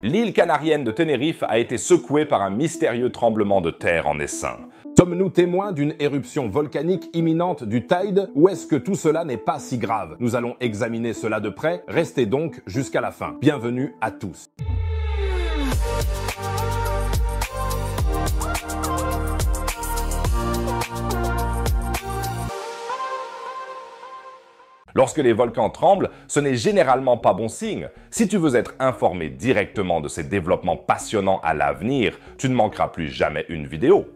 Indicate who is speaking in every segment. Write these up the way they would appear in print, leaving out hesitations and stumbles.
Speaker 1: L'île canarienne de Tenerife a été secouée par un mystérieux tremblement de terre en essaim.
Speaker 2: Sommes-nous témoins d'une éruption volcanique imminente du Teide ou est-ce que tout cela n'est pas si grave? Nous allons examiner cela de près, restez donc jusqu'à la fin. Bienvenue à tous.
Speaker 1: Lorsque les volcans tremblent, ce n'est généralement pas bon signe. Si tu veux être informé directement de ces développements passionnants à l'avenir, tu ne manqueras plus jamais une vidéo.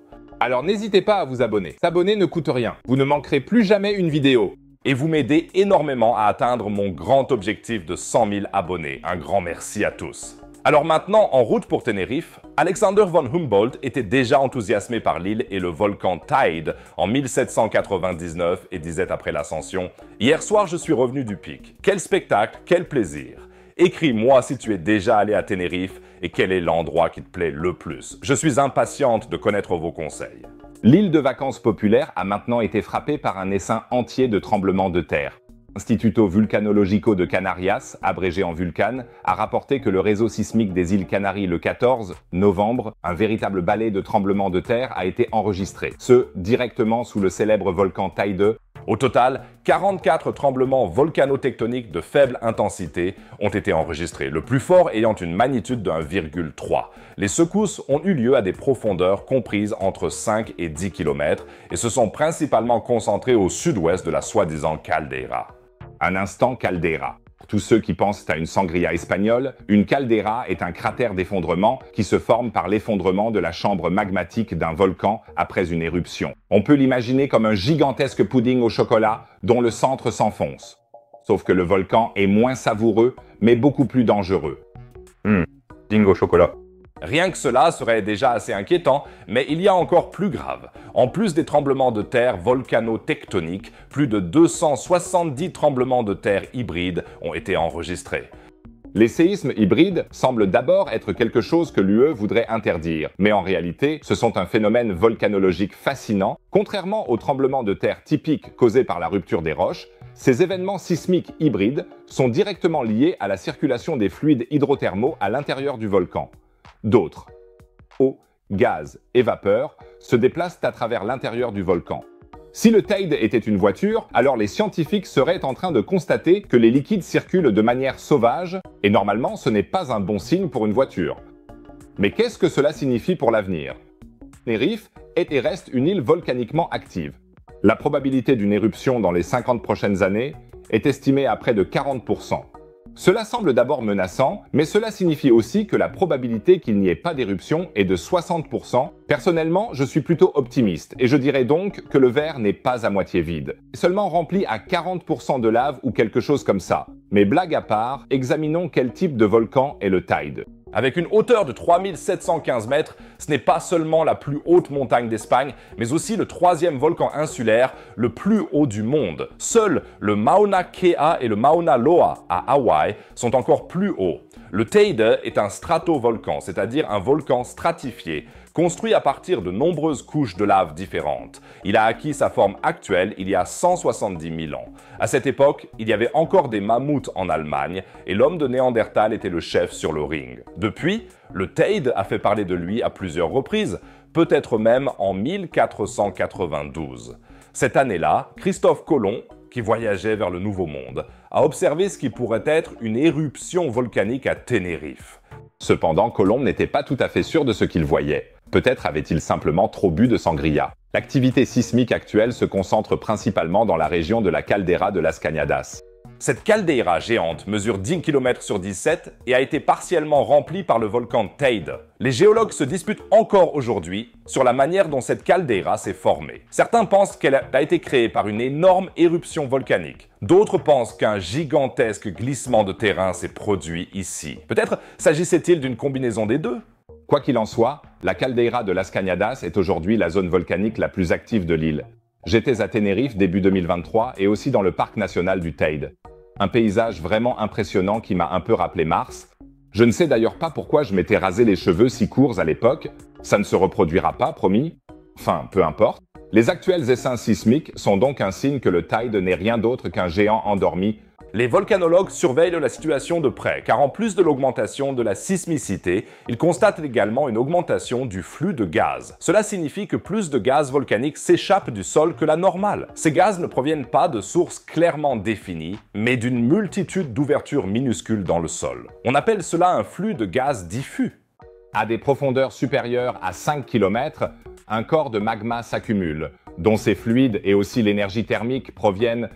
Speaker 2: Alors n'hésitez pas à vous abonner. S'abonner ne coûte rien. Vous ne manquerez plus jamais une vidéo.
Speaker 1: Et vous m'aidez énormément à atteindre mon grand objectif de 100 000 abonnés. Un grand merci à tous. Alors maintenant, en route pour Tenerife, Alexander von Humboldt était déjà enthousiasmé par l'île et le volcan Teide en 1799 et disait après l'ascension « Hier soir, je suis revenu du pic. Quel spectacle, quel plaisir ! Écris-moi si tu es déjà allé à Tenerife et quel est l'endroit qui te plaît le plus. Je suis impatiente de connaître vos conseils. »
Speaker 2: L'île de vacances populaire a maintenant été frappée par un essaim entier de tremblements de terre. L'Instituto Vulcanologico de Canarias, abrégé en Vulcan, a rapporté que le réseau sismique des îles Canaries le 14 novembre, un véritable balai de tremblements de terre a été enregistré, ce directement sous le célèbre volcan Teide.
Speaker 1: Au total, 44 tremblements volcanotectoniques de faible intensité ont été enregistrés, le plus fort ayant une magnitude de 1,3. Les secousses ont eu lieu à des profondeurs comprises entre 5 et 10 km et se sont principalement concentrées au sud-ouest de la soi-disant caldeira.
Speaker 2: Un instant caldeira. Pour tous ceux qui pensent à une sangria espagnole, une caldeira est un cratère d'effondrement qui se forme par l'effondrement de la chambre magmatique d'un volcan après une éruption. On peut l'imaginer comme un gigantesque pudding au chocolat dont le centre s'enfonce. Sauf que le volcan est moins savoureux, mais beaucoup plus dangereux.
Speaker 1: Pudding au chocolat. Rien que cela serait déjà assez inquiétant, mais il y a encore plus grave. En plus des tremblements de terre volcanotectoniques, plus de 270 tremblements de terre hybrides ont été enregistrés.
Speaker 2: Les séismes hybrides semblent d'abord être quelque chose que l'UE voudrait interdire, mais en réalité, ce sont un phénomène volcanologique fascinant. Contrairement aux tremblements de terre typiques causés par la rupture des roches, ces événements sismiques hybrides sont directement liés à la circulation des fluides hydrothermaux à l'intérieur du volcan. D'autres, eau, gaz et vapeur, se déplacent à travers l'intérieur du volcan. Si le Teide était une voiture, alors les scientifiques seraient en train de constater que les liquides circulent de manière sauvage, et normalement ce n'est pas un bon signe pour une voiture. Mais qu'est-ce que cela signifie pour l'avenir? Tenerife est et reste une île volcaniquement active. La probabilité d'une éruption dans les 50 prochaines années est estimée à près de 40%. Cela semble d'abord menaçant, mais cela signifie aussi que la probabilité qu'il n'y ait pas d'éruption est de 60%. Personnellement, je suis plutôt optimiste, et je dirais donc que le verre n'est pas à moitié vide. Seulement rempli à 40% de lave ou quelque chose comme ça. Mais blague à part, examinons quel type de volcan est le Teide.
Speaker 1: Avec une hauteur de 3715 mètres, ce n'est pas seulement la plus haute montagne d'Espagne, mais aussi le troisième volcan insulaire le plus haut du monde. Seuls le Mauna Kea et le Mauna Loa à Hawaï sont encore plus hauts. Le Teide est un stratovolcan, c'est-à-dire un volcan stratifié, construit à partir de nombreuses couches de lave différentes. Il a acquis sa forme actuelle il y a 170 000 ans. À cette époque, il y avait encore des mammouths en Allemagne et l'homme de Néandertal était le chef sur le ring. Depuis, le Teide a fait parler de lui à plusieurs reprises, peut-être même en 1492. Cette année-là, Christophe Colomb, qui voyageait vers le Nouveau Monde, a observé ce qui pourrait être une éruption volcanique à Tenerife.
Speaker 2: Cependant, Colomb n'était pas tout à fait sûr de ce qu'il voyait. Peut-être avait-il simplement trop bu de sangria. L'activité sismique actuelle se concentre principalement dans la région de la caldeira de Las Cañadas.
Speaker 1: Cette caldeira géante mesure 10 km sur 17 et a été partiellement remplie par le volcan Teide. Les géologues se disputent encore aujourd'hui sur la manière dont cette caldeira s'est formée. Certains pensent qu'elle a été créée par une énorme éruption volcanique. D'autres pensent qu'un gigantesque glissement de terrain s'est produit ici. Peut-être s'agissait-il d'une combinaison des deux?
Speaker 2: Quoi qu'il en soit, la caldeira de Las Cañadas est aujourd'hui la zone volcanique la plus active de l'île. J'étais à Tenerife début 2023 et aussi dans le parc national du Teide. Un paysage vraiment impressionnant qui m'a un peu rappelé Mars. Je ne sais d'ailleurs pas pourquoi je m'étais rasé les cheveux si courts à l'époque. Ça ne se reproduira pas, promis. Enfin, peu importe. Les actuels essaims sismiques sont donc un signe que le Teide n'est rien d'autre qu'un géant endormi
Speaker 1: Les volcanologues surveillent la situation de près, car en plus de l'augmentation de la sismicité, ils constatent également une augmentation du flux de gaz. Cela signifie que plus de gaz volcanique s'échappe du sol que la normale. Ces gaz ne proviennent pas de sources clairement définies, mais d'une multitude d'ouvertures minuscules dans le sol. On appelle cela un flux de gaz diffus.
Speaker 2: À des profondeurs supérieures à 5 km, un corps de magma s'accumule, dont ces fluides et aussi l'énergie thermique proviennent.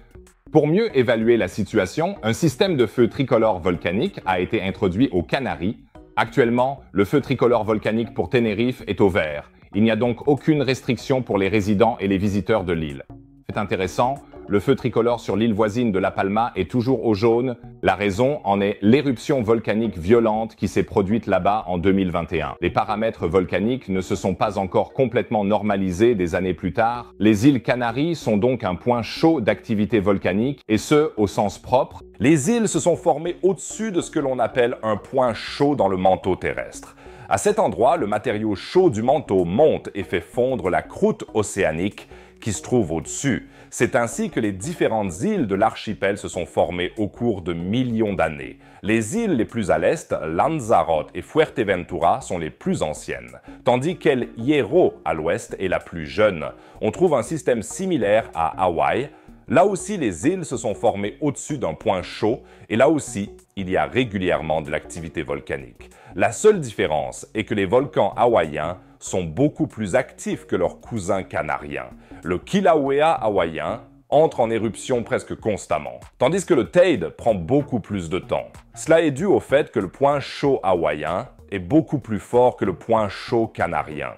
Speaker 2: Pour mieux évaluer la situation, un système de feu tricolore volcanique a été introduit aux Canaries. Actuellement, le feu tricolore volcanique pour Tenerife est au vert. Il n'y a donc aucune restriction pour les résidents et les visiteurs de l'île. C'est intéressant, le feu tricolore sur l'île voisine de La Palma est toujours au jaune. La raison en est l'éruption volcanique violente qui s'est produite là-bas en 2021. Les paramètres volcaniques ne se sont pas encore complètement normalisés des années plus tard. Les îles Canaries sont donc un point chaud d'activité volcanique, et ce, au sens propre.
Speaker 1: Les îles se sont formées au-dessus de ce que l'on appelle un point chaud dans le manteau terrestre. À cet endroit, le matériau chaud du manteau monte et fait fondre la croûte océanique qui se trouve au-dessus. C'est ainsi que les différentes îles de l'archipel se sont formées au cours de millions d'années. Les îles les plus à l'est, Lanzarote et Fuerteventura, sont les plus anciennes, tandis qu'El Hierro, à l'ouest, est la plus jeune. On trouve un système similaire à Hawaï. Là aussi, les îles se sont formées au-dessus d'un point chaud, et là aussi, il y a régulièrement de l'activité volcanique. La seule différence est que les volcans hawaïens sont beaucoup plus actifs que leurs cousins canariens. Le Kilauea hawaïen entre en éruption presque constamment, tandis que le Teide prend beaucoup plus de temps. Cela est dû au fait que le point chaud hawaïen est beaucoup plus fort que le point chaud canarien.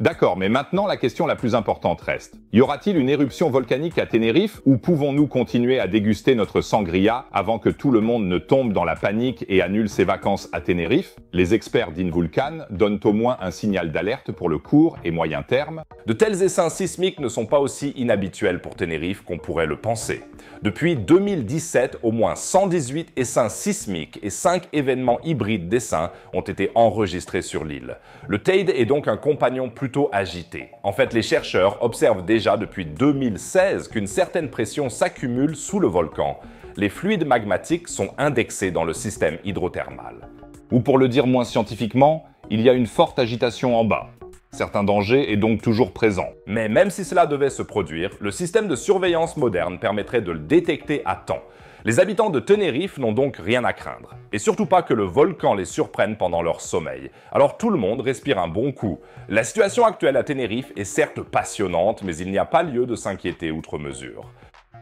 Speaker 2: D'accord, mais maintenant la question la plus importante reste. Y aura-t-il une éruption volcanique à Tenerife ou pouvons-nous continuer à déguster notre sangria avant que tout le monde ne tombe dans la panique et annule ses vacances à Tenerife? Les experts d'Invulcan donnent au moins un signal d'alerte pour le court et moyen terme.
Speaker 1: De tels essaims sismiques ne sont pas aussi inhabituels pour Tenerife qu'on pourrait le penser. Depuis 2017, au moins 118 essaims sismiques et 5 événements hybrides d'essaims ont été enregistrés sur l'île. Le Teide est donc un compagnon plutôt agité. En fait, les chercheurs observent déjà depuis 2016 qu'une certaine pression s'accumule sous le volcan. Les fluides magmatiques sont indexés dans le système hydrothermal.
Speaker 2: Ou pour le dire moins scientifiquement, il y a une forte agitation en bas. Certain danger est donc toujours présent.
Speaker 1: Mais même si cela devait se produire, le système de surveillance moderne permettrait de le détecter à temps. Les habitants de Tenerife n'ont donc rien à craindre. Et surtout pas que le volcan les surprenne pendant leur sommeil. Alors tout le monde respire un bon coup. La situation actuelle à Tenerife est certes passionnante, mais il n'y a pas lieu de s'inquiéter outre mesure.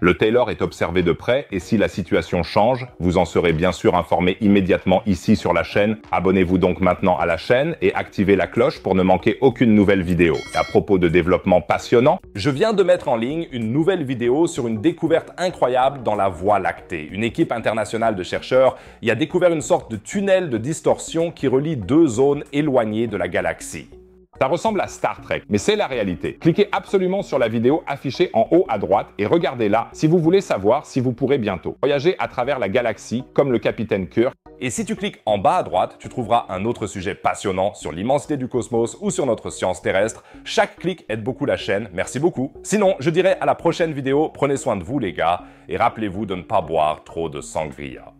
Speaker 2: Le Taylor est observé de près et si la situation change, vous en serez bien sûr informé immédiatement ici sur la chaîne. Abonnez-vous donc maintenant à la chaîne et activez la cloche pour ne manquer aucune nouvelle vidéo. Et à propos de développement passionnant,
Speaker 1: je viens de mettre en ligne une nouvelle vidéo sur une découverte incroyable dans la Voie lactée. Une équipe internationale de chercheurs y a découvert une sorte de tunnel de distorsion qui relie deux zones éloignées de la galaxie.
Speaker 2: Ça ressemble à Star Trek, mais c'est la réalité. Cliquez absolument sur la vidéo affichée en haut à droite et regardez-la si vous voulez savoir si vous pourrez bientôt voyager à travers la galaxie comme le capitaine Kirk.
Speaker 1: Et si tu cliques en bas à droite, tu trouveras un autre sujet passionnant sur l'immensité du cosmos ou sur notre science terrestre. Chaque clic aide beaucoup la chaîne, merci beaucoup. Sinon, je dirais à la prochaine vidéo, prenez soin de vous les gars, et rappelez-vous de ne pas boire trop de sangria.